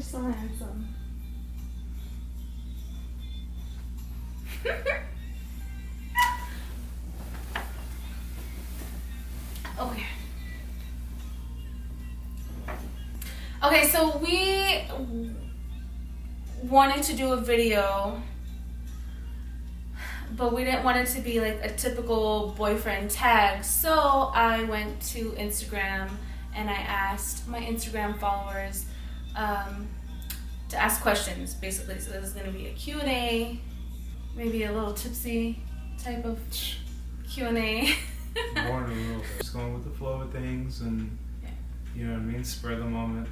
You're so handsome. Okay. Okay, so we wanted to do a video, but we didn't want it to be like a typical boyfriend tag. So I went to Instagram and I asked my Instagram followers to ask questions, basically. So this is going to be a Q&A, maybe a little tipsy type of Q&A. More than a little bit. Just going with the flow of things and, you know what I mean, spur the moment.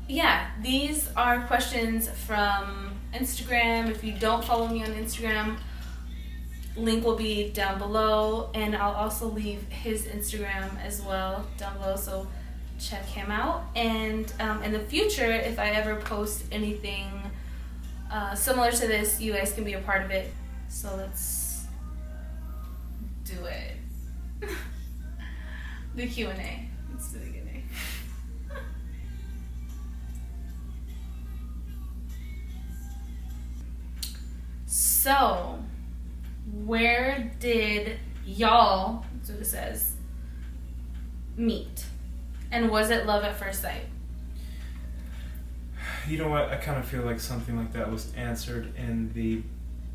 Yeah, these are questions from Instagram. If you don't follow me on Instagram, link will be down below, and I'll also leave his Instagram as well down below, so check him out. And in the future, if I ever post anything similar to this, you guys can be a part of it. So let's do it. The Q&A. Let's do the Q&A. So, where did y'all, that's what it says, meet? And was it love at first sight? You know what? I kind of feel like something like that was answered in the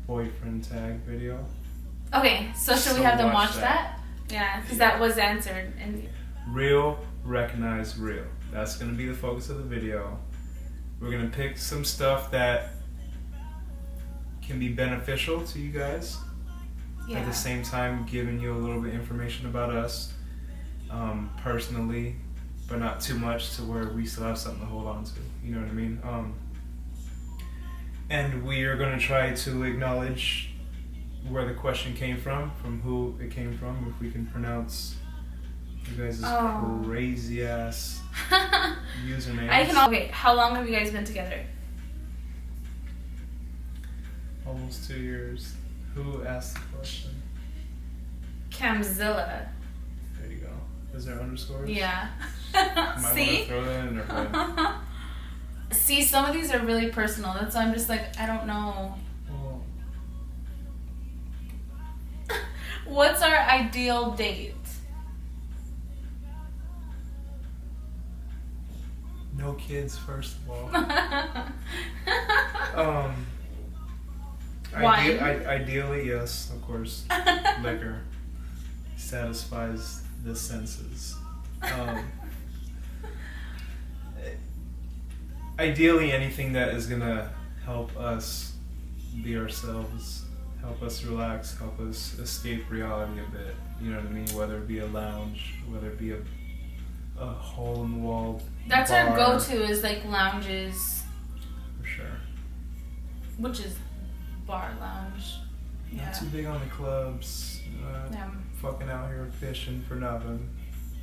boyfriend tag video. Okay, so should we have them watch that? Yeah, because that was answered. Real, recognize real. That's going to be the focus of the video. We're going to pick some stuff that can be beneficial to you guys. Yeah. At the same time, giving you a little bit of information about us personally, but not too much to where we still have something to hold on to. You know what I mean? And we are going to try to acknowledge where the question came from who it came from, if we can pronounce you guys' crazy ass usernames. Okay, how long have you guys been together? Almost 2 years. Who asked the question? Camzilla. There you go. Is there underscores? Yeah. See? Throw that in there, bud. See, some of these are really personal. That's why I'm just like, I don't know. Well, what's our ideal date? No kids, first of all. Wine? Ideally, yes, of course. Liquor satisfies the senses. Ideally, anything that is gonna help us be ourselves, help us relax, help us escape reality a bit. You know what I mean? Whether it be a lounge, whether it be a hole-in-the-wall That's bar. our go-to is like lounges. For sure. Which is bar lounge. Yeah. Not too big on the clubs. Fucking out here fishing for nothing.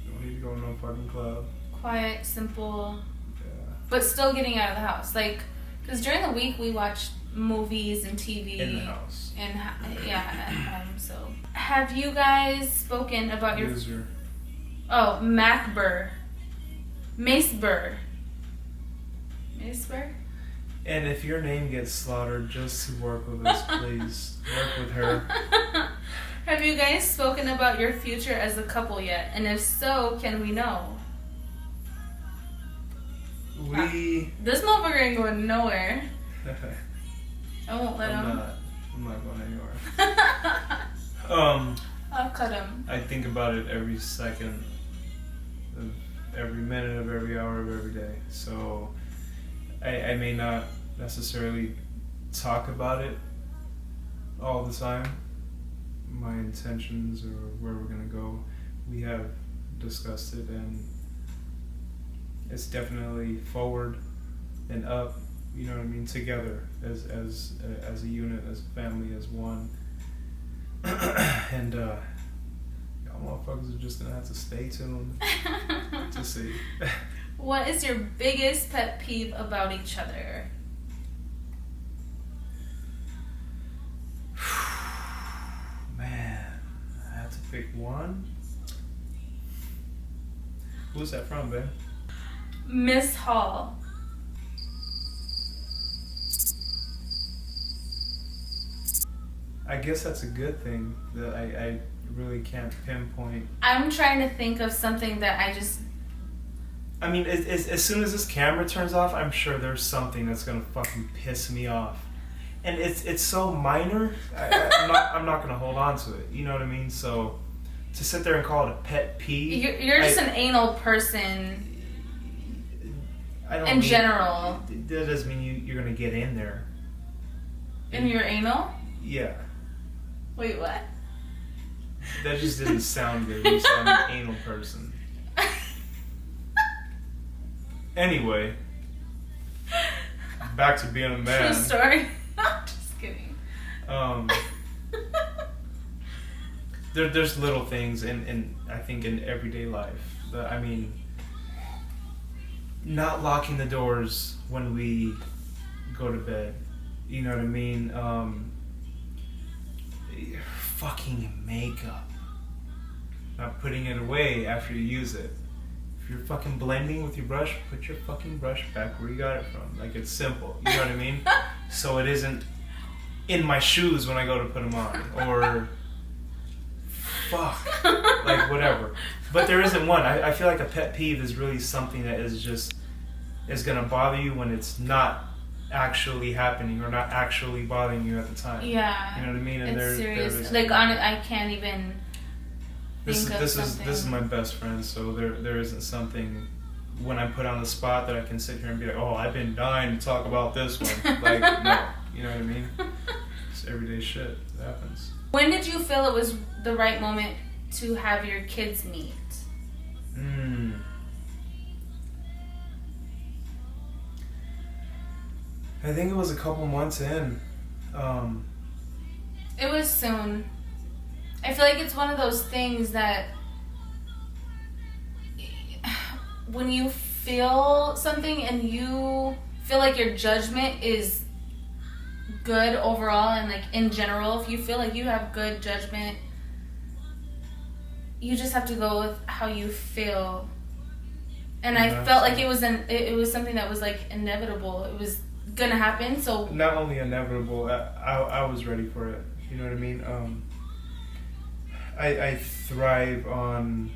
Don't need to go to no fucking club. Quiet, simple. Yeah. But still getting out of the house. Like, because during the week we watch movies and TV. In the house. Yeah, at home. So, have you guys spoken about your... User. Oh, Macburr. Maceburr. Maceburr? And if your name gets slaughtered, just work with us, please. Work with her. Have you guys spoken about your future as a couple yet? And if so, can we know? This motherfucker ain't going nowhere. I won't let him. I'm not going anywhere. I'll cut him. I think about it every second of every minute of every hour of every day. So I may not necessarily talk about it all the time. My intentions or where we're gonna go, we have discussed it, and it's definitely forward and up. You know what I mean? Together as a unit, as a family, as one. And y'all motherfuckers are just gonna have to stay tuned to see. What is your biggest pet peeve about each other? Man, I have to pick one. Who's that from, babe? Miss Hall. I guess that's a good thing that I really can't pinpoint. I'm trying to think of something that I just... I mean, as soon as this camera turns off, I'm sure there's something that's gonna fucking piss me off. And it's so minor, I'm not gonna hold on to it. You know what I mean? So to sit there and call it a pet peeve, you're just an anal person. I don't in general. That doesn't mean you're gonna get in there. In your anal? Yeah. Wait, what? That just didn't sound good. You said I'm an anal person. Anyway, back to being a man. True story. Just kidding. There's little things in I think in everyday life that, I mean, not locking the doors when we go to bed. You know what I mean? Fucking makeup. Not putting it away after you use it. If you're fucking blending with your brush, put your fucking brush back where you got it from. Like, it's simple. You know what I mean? So it isn't in my shoes when I go to put them on. Or, fuck. Like, whatever. But there isn't one. I feel like a pet peeve is really something that is gonna bother you when it's not actually happening or not actually bothering you at the time. Yeah. You know what I mean? And it's serious. there is, like, on it, I can't even think of something. This is my best friend, so there isn't something when I'm put on the spot that I can sit here and be like, oh, I've been dying to talk about this one. Like, no. You know what I mean? It's everyday shit that happens. When did you feel it was the right moment to have your kids meet? I think it was a couple months in. It was soon. I feel like it's one of those things that when you feel something and you feel like your judgment is good overall and like in general, if you feel like you have good judgment, you just have to go with how you feel. And I felt like it was something that was like inevitable. It was gonna happen. So not only inevitable, I was ready for it. You know what I mean? I thrive on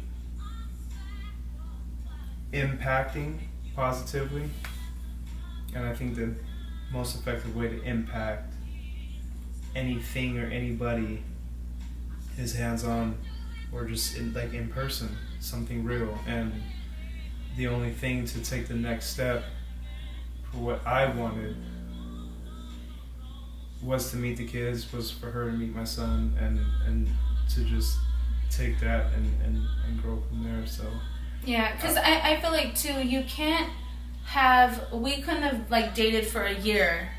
impacting positively, and I think the most effective way to impact anything or anybody is hands-on or just in person, something real. And the only thing to take the next step for what I wanted was to meet the kids, was for her to meet my son, and to just take that and grow from there. So yeah, because I feel like too, we couldn't have like dated for a year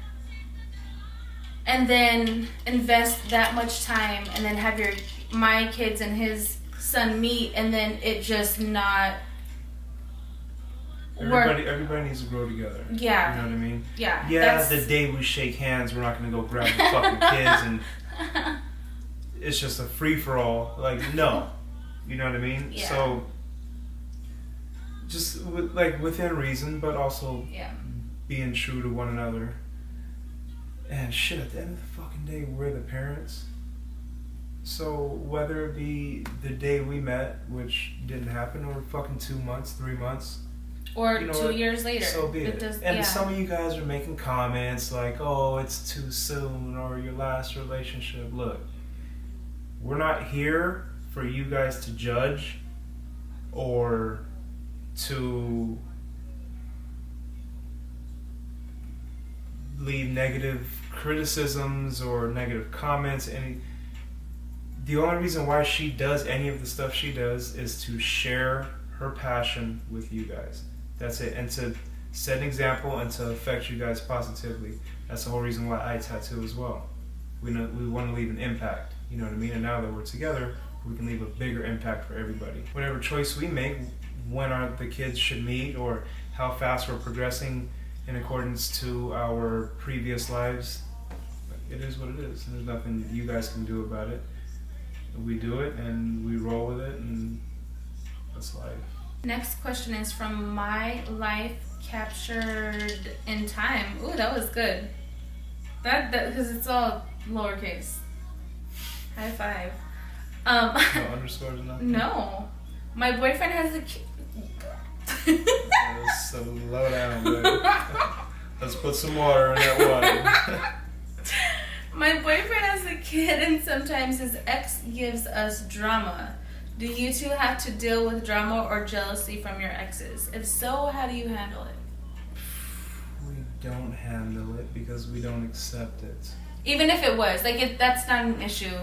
and then invest that much time and then have my kids and his son meet and then it just not Everybody needs to grow together. Yeah. You know what I mean? Yeah. Yeah, the day we shake hands, we're not going to go grab the fucking kids and it's just a free-for-all. Like, no. You know what I mean? Yeah. So, just within reason, but also being true to one another. And shit, at the end of the fucking day, we're the parents. So, whether it be the day we met, which didn't happen, or fucking 2 months, 3 months, or 2 years later. So be it. And some of you guys are making comments like, oh, it's too soon, or your last relationship. Look, we're not here for you guys to judge or to leave negative criticisms or negative comments. The only reason why she does any of the stuff she does is to share her passion with you guys. That's it. And to set an example and to affect you guys positively. That's the whole reason why I tattoo as well. We want to leave an impact. You know what I mean? And now that we're together, we can leave a bigger impact for everybody. Whatever choice we make, when the kids should meet, or how fast we're progressing in accordance to our previous lives, it is what it is. There's nothing you guys can do about it. We do it and we roll with it, and that's life. Next question is from My Life Captured in Time. Ooh, that was good. That because it's all lowercase. High five. No underscores, nothing? No. My boyfriend has a kid. Slow down, babe. Let's put some water in that water. My boyfriend has a kid, and sometimes his ex gives us drama. Do you two have to deal with drama or jealousy from your exes? If so, how do you handle it? We don't handle it because we don't accept it. Even if it was, like, that's not an issue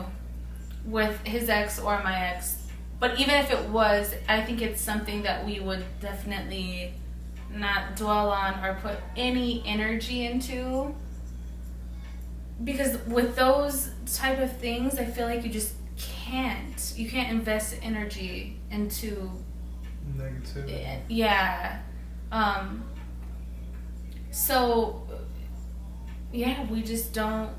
with his ex or my ex. But even if it was, I think it's something that we would definitely not dwell on or put any energy into. Because with those type of things, I feel like you just can't. You can't invest energy into negativity. Yeah. So yeah, we just don't.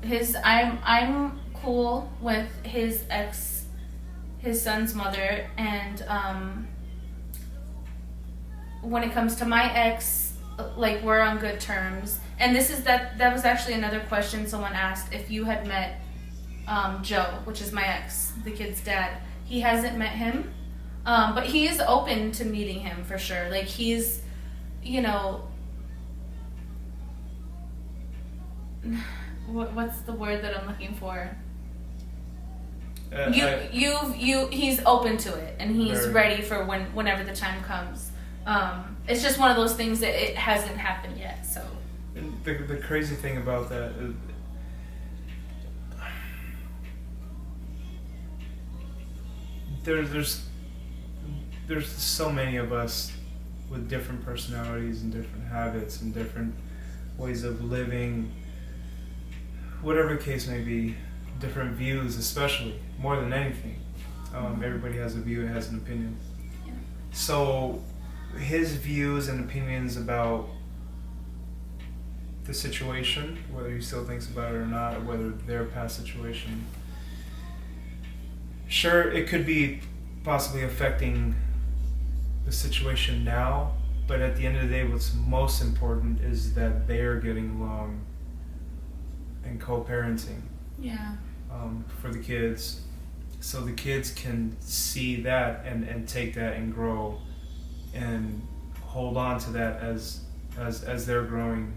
I'm cool with his ex, his son's mother, and when it comes to my ex, like, we're on good terms. And that was actually another question someone asked, if you had met Joe, which is my ex, the kid's dad. He hasn't met him, but he is open to meeting him for sure. Like, he's, what's the word that I'm looking for? He's open to it, and he's ready for whenever the time comes. It's just one of those things that it hasn't happened yet. So. And the crazy thing about that is, there's so many of us with different personalities and different habits and different ways of living, whatever the case may be, different views, especially, more than anything. Everybody has a view, has an opinion. Yeah. So his views and opinions about the situation, whether he still thinks about it or not, or whether their past situation, sure, it could be possibly affecting the situation now, but at the end of the day, what's most important is that they're getting along and co-parenting. Yeah. For the kids, so the kids can see that and take that and grow and hold on to that as they're growing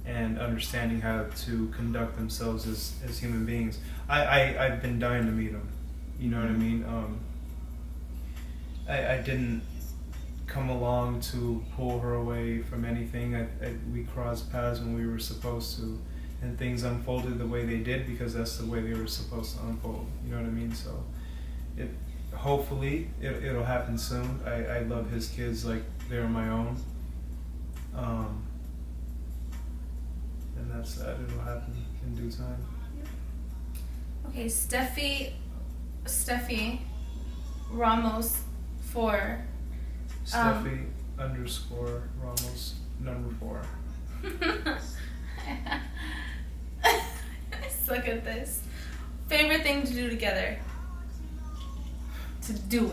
and understanding how to conduct themselves as human beings. I've been dying to meet them. You know what I mean? I didn't come along to pull her away from anything. We crossed paths when we were supposed to, and things unfolded the way they did because that's the way they were supposed to unfold. You know what I mean? So hopefully it'll happen soon. I love his kids like they're my own. And that's that. It'll happen in due time. Okay, Steffi Ramos 4. Steffi _ Ramos number 4. I suck at this. Favorite thing to do together? To do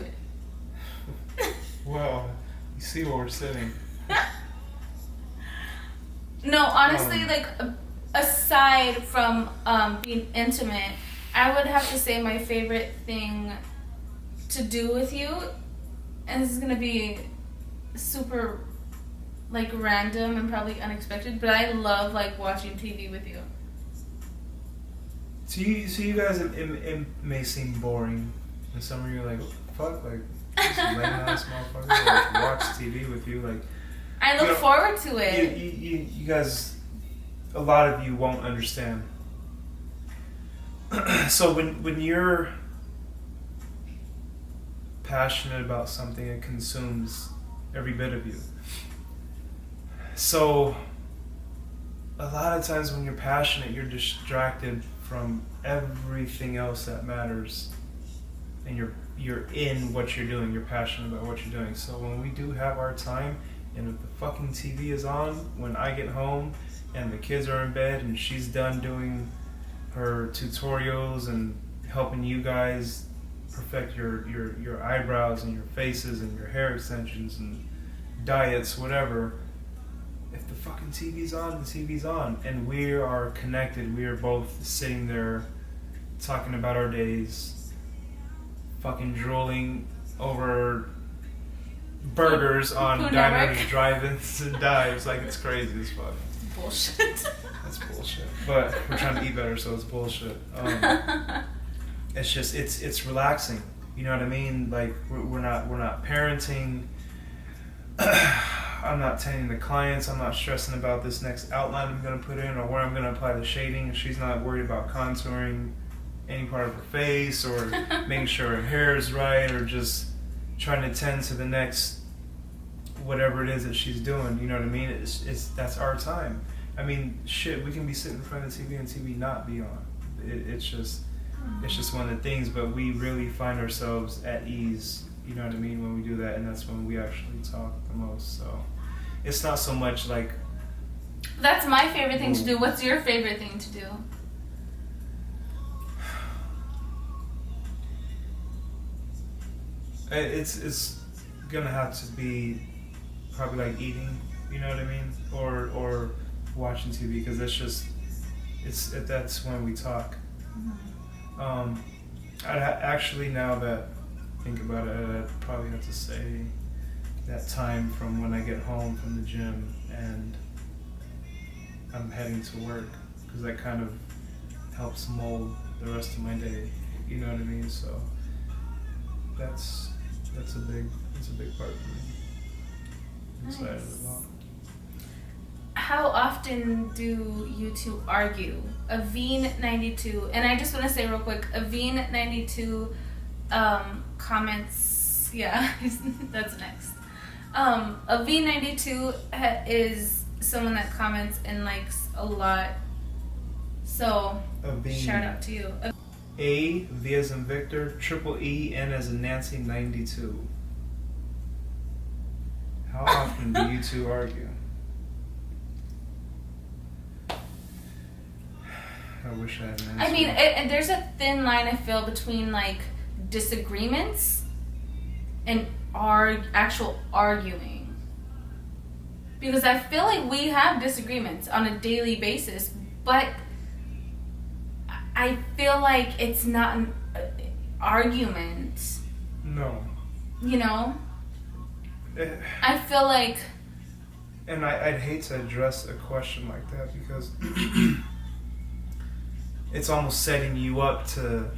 it. Well, you see where we're sitting. No, honestly, like, aside from being intimate, I would have to say my favorite thing to do with you, and this is gonna be super, like, random and probably unexpected, but I love, like, watching TV with you. So you guys, it may seem boring, and some of you are like, what the fuck, like, this lame ass motherfucker, like, watch TV with you, like. I look forward to it. You guys, a lot of you won't understand. So when you're passionate about something, it consumes every bit of you. So a lot of times when you're passionate, you're distracted from everything else that matters, and you're in what you're doing. You're passionate about what you're doing. So when we do have our time, and if the fucking TV is on when I get home and the kids are in bed and she's done doing her tutorials and helping you guys perfect your eyebrows and your faces and your hair extensions and diets, whatever, if the fucking TV's on, the TV's on, and we are connected. We are both sitting there talking about our days, fucking drooling over burgers on Food diners, Network. drive-ins, and dives. Like, it's crazy as fuck. Bullshit. That's bullshit. But we're trying to eat better, so it's bullshit. It's just it's relaxing. You know what I mean? Like, we're not parenting. I'm not tending the clients. I'm not stressing about this next outline I'm gonna put in or where I'm gonna apply the shading. She's not worried about contouring any part of her face or making sure her hair is right or just trying to tend to the next whatever it is that she's doing. You know what I mean? It's that's our time. I mean, shit, we can be sitting in front of the TV and TV not be on. It's just one of the things, but we really find ourselves at ease, you know what I mean, when we do that, and that's when we actually talk the most. So it's not so much like... That's my favorite thing to do. What's your favorite thing to do? It's gonna have to be probably like eating, you know what I mean, or watching TV, because that's when we talk. Actually, now that I think about it, I'd probably have to say that time from when I get home from the gym and I'm heading to work, because that kind of helps mold the rest of my day. You know what I mean? So that's a big part for me. I'm excited about. How often do you two argue? Aveen92, and I just want to say real quick, Aveen92 comments, yeah, that's next. Aveen92 is someone that comments and likes a lot, so shout out to you. A, V as in Victor, triple E, N as in Nancy, 92. How often do you two argue? I wish I had an answer. I mean, there's a thin line, I feel, between like disagreements and actual arguing. Because I feel like we have disagreements on a daily basis, but I feel like it's not an argument. No. You know? I feel like... And I'd hate to address a question like that because it's almost setting you up to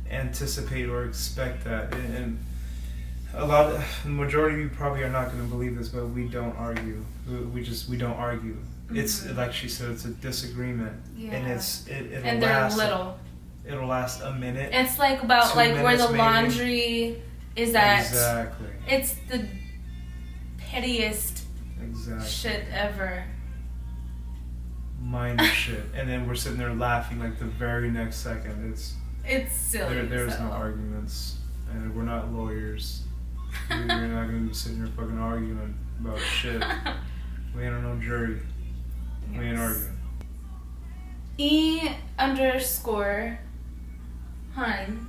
anticipate or expect that. And the majority of you probably are not going to believe this, but we don't argue. We don't argue. Mm-hmm. It's like she said, it's a disagreement, and it'll last little. It'll last a minute. It's like about like where the laundry is at. Exactly. It's the pettiest shit ever. Minor shit, and then we're sitting there laughing like the very next second. It's silly. There's no arguments, and we're not lawyers. We're not gonna be sitting here fucking arguing about shit. We ain't on no jury. Yes. We ain't arguing. E_Hun HUN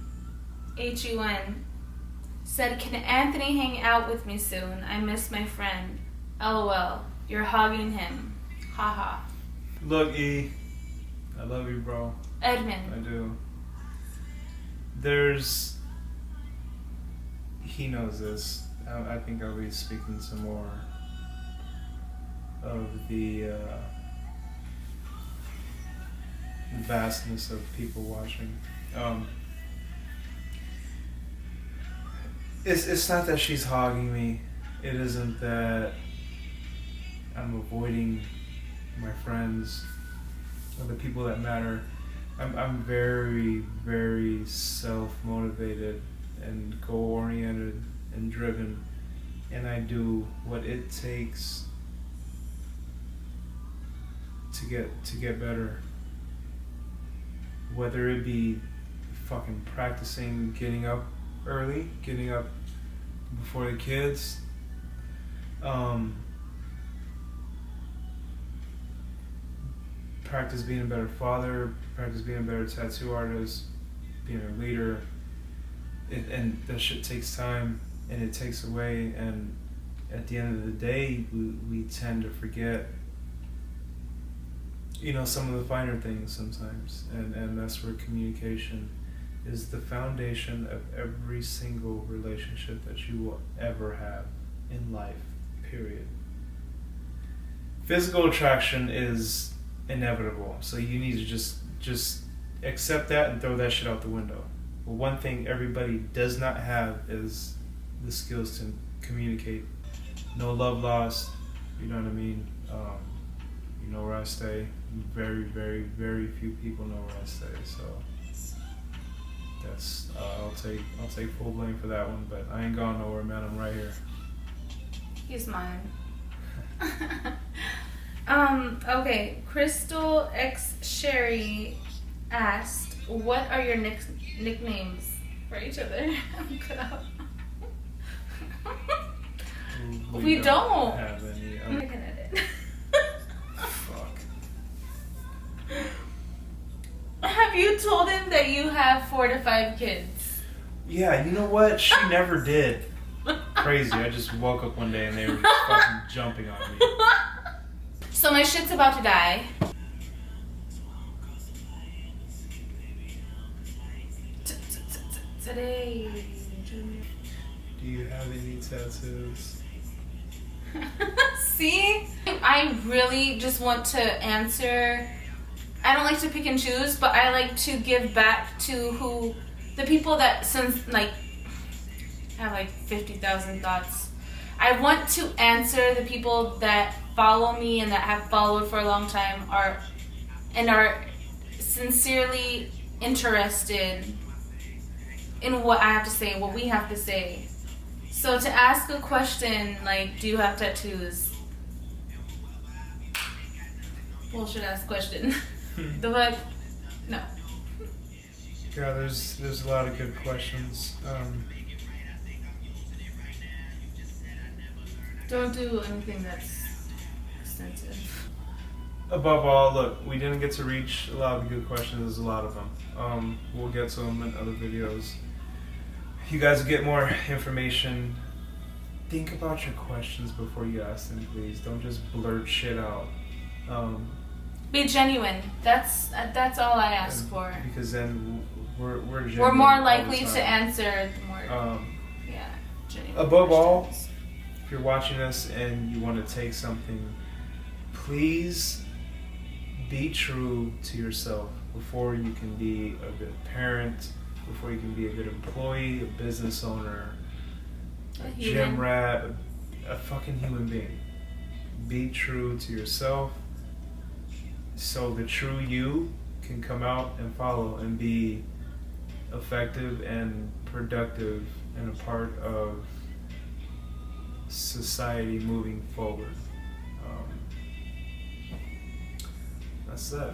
said, "Can Anthony hang out with me soon? I miss my friend. LOL. You're hogging him. Haha." Look, E, I love you, bro. Edmund. I do. He knows this. I think I'll be speaking some more of the vastness of people watching. It's not that she's hogging me. It isn't that I'm avoiding my friends or the people that matter. I'm very, very self-motivated and goal-oriented and driven, and I do what it takes to get better. Whether it be fucking practicing getting up early, getting up before the kids, practice being a better father, practice being a better tattoo artist, being a leader, and that shit takes time and it takes away, and at the end of the day we tend to forget some of the finer things sometimes, and that's where communication is the foundation of every single relationship that you will ever have in life, period. Physical attraction is inevitable, so you need to just accept that and throw that shit out the window. But one thing everybody does not have is the skills to communicate. No love lost, you know what I mean? You know where I stay. Very, very, very few people know where I stay, so that's I'll take full blame for that one, but I ain't gone nowhere, man. I'm right here. He's mine. Okay, Crystal X Sherry asked, what are your nicknames for each other? Cut out. We don't have any. I can edit. Fuck. Have you told him that you have 4 to 5 kids? Yeah, you know what? She never did. Crazy. I just woke up one day and they were just fucking jumping on me. So my shit's about to die. Today. Do you have any tattoos? See? I really just want to answer. I don't like to pick and choose, but I like to give back to the people that, since like I have like 50,000 thoughts. I want to answer the people that follow me and that have followed for a long time are sincerely interested in what I have to say, what we have to say. So to ask a question like, do you have tattoos? Bullshit ass question. The fuck? No. Yeah, there's a lot of good questions. Don't do anything that's extensive. Above all, look, we didn't get to reach a lot of the good questions. There's a lot of them. We'll get to them in other videos. You guys get more information. Think about your questions before you ask them, please. Don't just blurt shit out. Be genuine. That's all I ask for. Because then we're genuine. We're more likely to answer the more genuine. Above all, questions. if you're watching this and you want to take something, please be true to yourself before you can be a good parent, before you can be a good employee, a business owner, a gym rat, a fucking human being. Be true to yourself so the true you can come out and follow and be effective and productive and a part of society moving forward. That's that.